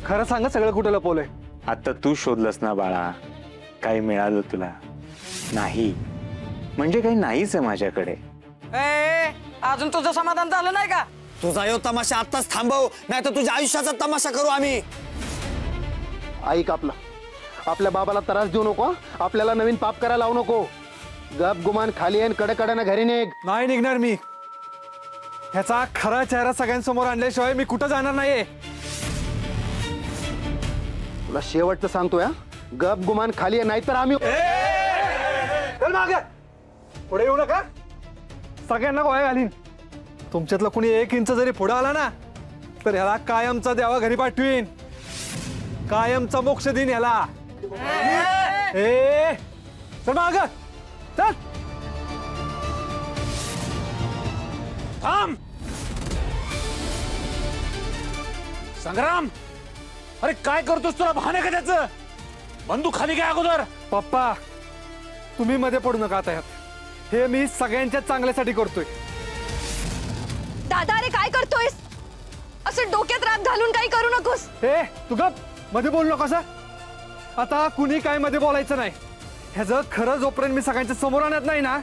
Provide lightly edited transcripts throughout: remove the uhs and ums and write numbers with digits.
खरं सांगा सगळं कुठं लपवलंय? आता तू शोधलंस ना बाळा, काही मिळालं तुला? नाही म्हणजे काही नाहीच आहे माझ्याकडे. अजून तुझं समाधान झालं नाही का? तुझा यो तमाशा आत्ताच थांबव, नाही तर तुझ्या आयुष्याचा तमाशा करू आम्ही. ऐक आपल्या बाबाला त्रास देऊ नको. आपल्याला नवीन पाप करायला लावू नको. गप गुमान खाली आहे, कडे घरी निघ. नाही निघणार मी. ह्याचा खरा चेहरा सगळ्यांसमोर आणल्याशिवाय मी कुठं जाणार नाहीये. तुला शेवटचं सांगतोय हा. गप गुमान खाली आहे, नाहीतर आम्ही चल मागे. पुढे येऊ नका. सगळ्यांना गोळ्या घालीन. तुमच्यातलं कुणी 1 इंच जरी पुढे आला ना, तर ह्याला कायमचा देवा घरी पाठवीन. कायमचा मोक्ष देईन ह्याला. ए चल माग. चल. थांब संग्राम. अरे काय करतोस? तुला भान आहे का त्याचं? बंदूक खाली घ्या अगोदर. पप्पा तुम्ही मध्ये पडू नका आता ह्यात. हे मी सगळ्यांच्या चांगल्यासाठी करतोय. दादा अरे काय करतोयस? असं डोक्यात रात घालून काही करू नकोस. हे तू गप. मध्ये बोलू नकोस. आता कुणी काय मध्ये बोलायचं नाही. ह्याचं खरं जोपर्यंत मी सगळ्यांच्या समोर आणत नाही ना,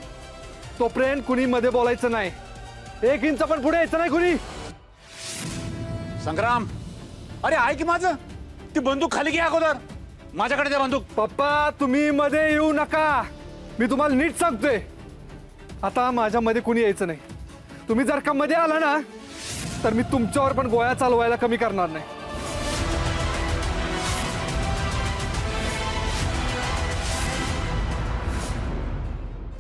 तोपर्यंत कुणी मध्ये बोलायचं नाही. 1 इंच पण पुढे यायचं नाही कुणी. संग्राम अरे ऐक माझं. ती बंदूक खाली घ्या अगोदर. माझ्याकडे द्या बंदूक. पप्पा तुम्ही मध्ये येऊ नका. मी तुम्हाला नीट सांगतोय. आता माझ्यामध्ये कुणी यायचं नाही. तुम्ही जर का मध्ये आला ना, तर मी तुमच्यावर पण गोळ्या चालवायला कमी करणार नाही.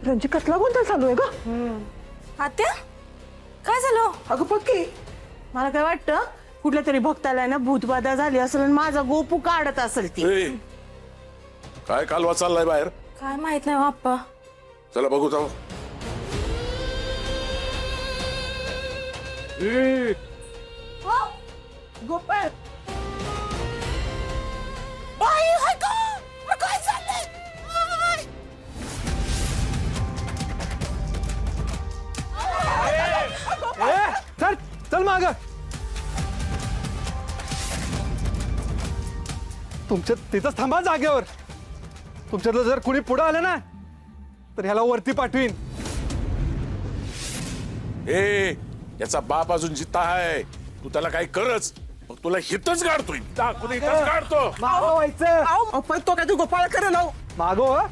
रणजी कसला गोंधळ चालू आहे ग? आत्या काय झालं? अगं पक्की मला काय वाटतं कुठल्या तरी भक्ताला ना भूतबाधा झाली असेल आणि माझा गोपू काढत असेल ती. काय कालवा चाललाय बाहेर? काय माहित नाही बाप्पा. चला बघू जाऊ. गोपाळ बाई हाय का? अरे काय चाललंय? आय! चल चल माग. तुमच्या तिथंच थांबा जागेवर. तुमच्यातलं जर कुणी पुढे आलं ना, तर ह्याला वरती पाठवीन. ए याचा बाप अजून जिता आहे. तू त्याला काही करच, मग तुला हितच काढतोय. टाकून हितच काढतो. मागो व्हायचं. अहो, पण तो काय तू गोपाळ करेल? अहो. मागो हं?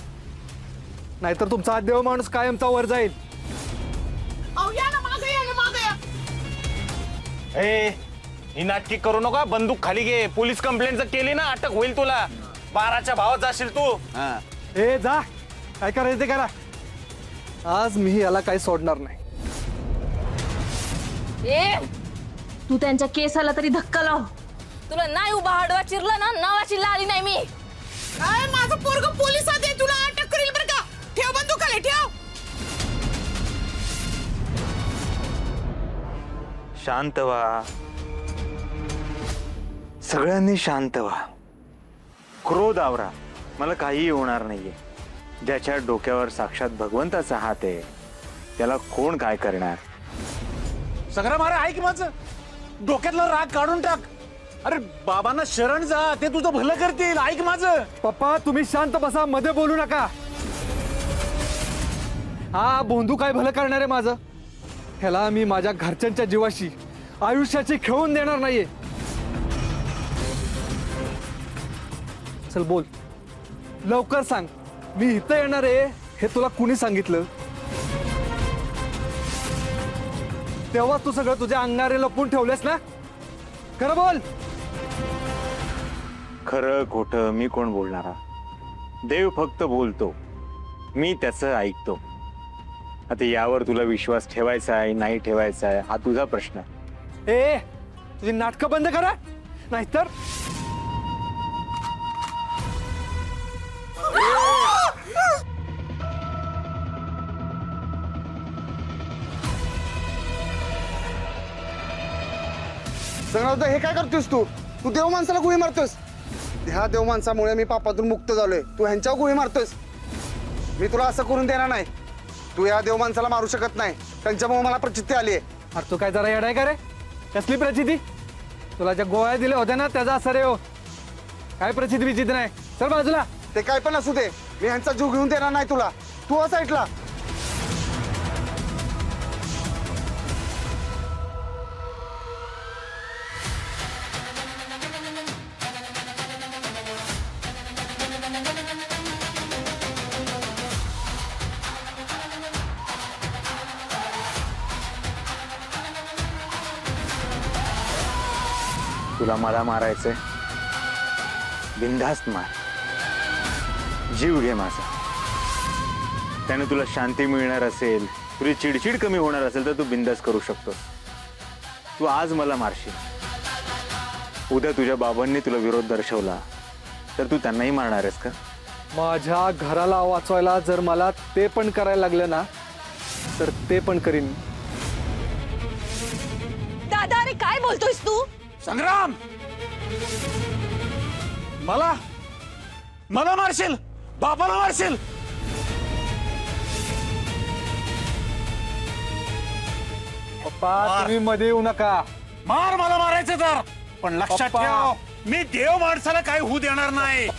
नाहीतर तुमचा देव माणूस कायमचा वर जाईल. अहो, या ना मागे, या ना मागे या. ही नाटकी करू नका. बंदूक खाली घे. पोलीस कंप्लेंट जर केली ना, अटक होईल तुला. 12च्या भावात जाशील तू. ए जा. काय करायचं ते करा. आज मी याला काही सोडणार नाही. ए तू त्यांच्या केसाला तरी धक्का लाव. तुला नाही उभा आडवा चिरला ना, नावाची लाली नाही मी. काय माझं पोरग पोलिसात आहे, तुला अटक करेल बरं का? ठेव बंदूक खाली ठेव. शांत व्हा. सगळ्यांनी शांत व्हा. क्रोध आवरा. मला काही होणार नाहीये. ज्याच्या डोक्यावर साक्षात भगवंताचा हात आहे, त्याला कोण काय करणार? संग्राम अरे ऐक माझं. डोक्यातला राग काढून टाक. अरे बाबांना शरण जा. ते तुझं भलं करतील. ऐक माझं. पप्पा तुम्ही शांत बसा. मध्ये बोलू नका. हा बोंधू काय भलं करणार आहे माझं? ह्याला मी माझ्या घरच्यांच्या जीवाशी आयुष्याची खेळून देणार नाहीये. चल बोल. लवकर सांग. मी इथं येणार आहे हे तुला कुणी सांगितलं? तेव्हा तू सगळं तुझ्या अंगारे लपून ठेवलेस ना? खरं बोल. खरं खोटं मी कोण बोलणारा? देव फक्त बोलतो, मी त्याचं ऐकतो. आता यावर तुला विश्वास ठेवायचा आहे नाही ठेवायचा आहे हा तुझा प्रश्न. ए तुझी नाटकं बंद करा, नाहीतर संग्राम हे काय करतोस तू? तू देव माणसाला गोळी मारतोस. ह्या देव माणसामुळे मी पापातून मुक्त झालोय. तू ह्यांच्यावर गोळी मारतोस. मी तुला असं करून देणार नाही. तू या देव माणसाला मारू शकत नाही. त्यांच्यामुळे मला प्रचिती आली आहे. अरे तू काय जरा येडाय का रे? कसली प्रचिती? तुला ज्या गोळ्या दिल्या होत्या ना त्याचा असर आहे हो. काय प्रचिती विचित्र नाही. चल बाजूला. ते काय पण असू दे, मी ह्यांचा जीव घेऊन देणार नाही तुला. तू असा ऐकला. तुला मला मारायचंय, बिनधास्त मार, जीव घे माझा. त्याने तुला शांती मिळणार असेल, तुझी चिडचिड कमी होणार असेल तर तू बिंदास करू शकतोस. तू आज मला मारशील, उद्या तुझ्या बाबांनी तुला विरोध दर्शवला तर तू त्यांनाही मारणार आहेस का? माझ्या घराला वाचवायला जर मला ते पण करायला लागलं ना तर ते पण करीन. दादा अरे काय बोलतोयस तू? संग्राम, मला मला मारशील? बापाला मारशील? पप्पा तुम्ही मध्ये येऊ नका. मार मला मारायचं तर, पण लक्षात पप्पा. ठेव मी देव माणसाला काय होऊ देणार नाही.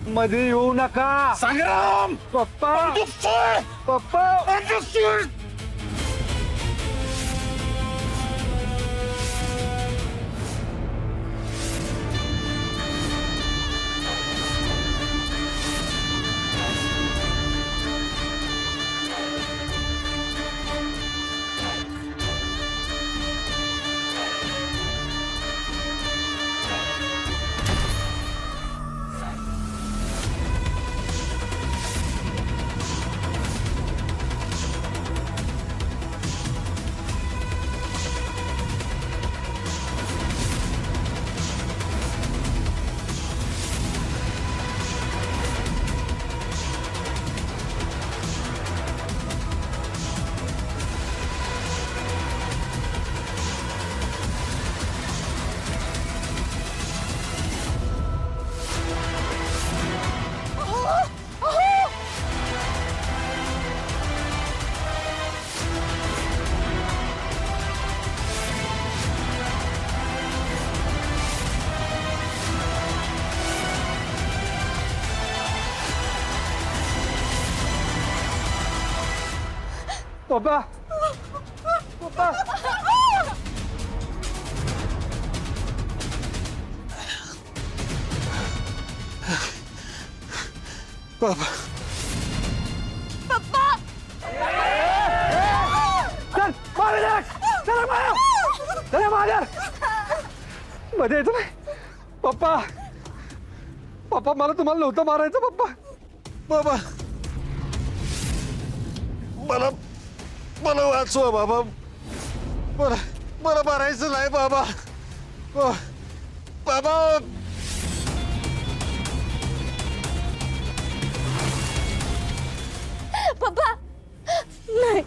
मध्ये येऊ नका. संग्राम, पप्पा बंदूक सोड. पप्पा बंदूक सोड. पप्पा पप्पा चल मागे चला माया चला मागे मध्ये येतो नाही. पप्पा पप्पा मला तुम्हाला नव्हतं मारायचं. पप्पा बाबा, मला मला वाचवा बाबा. मला मला मारायचं नाही बाबा. बाबा, पप्पा नाही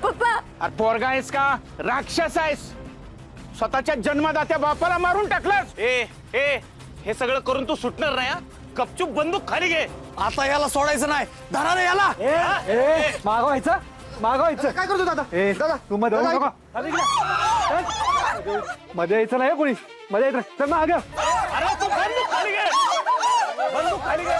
पप्पा. अरे पोरगा आहेस का राक्षस आहेस? स्वतःच्या जन्मदात्या बापाला मारून टाकलंस. ए ए हे सगळं करून तू सुटणार नाही हा? गपचूप बंदूक खाली घे. आता याला सोडायचं नाही. धरा रे याला. मागवायचं मागवायचं. काय करतो दादा? ए दादा तू मध्ये येऊ दादा, नका. आली इकडे. मध्ये यायचं नाही कोणी. मध्ये यायचं नाही. चल मागे. अरे तू बंदूक खाली घे. बंदूक खाली घे.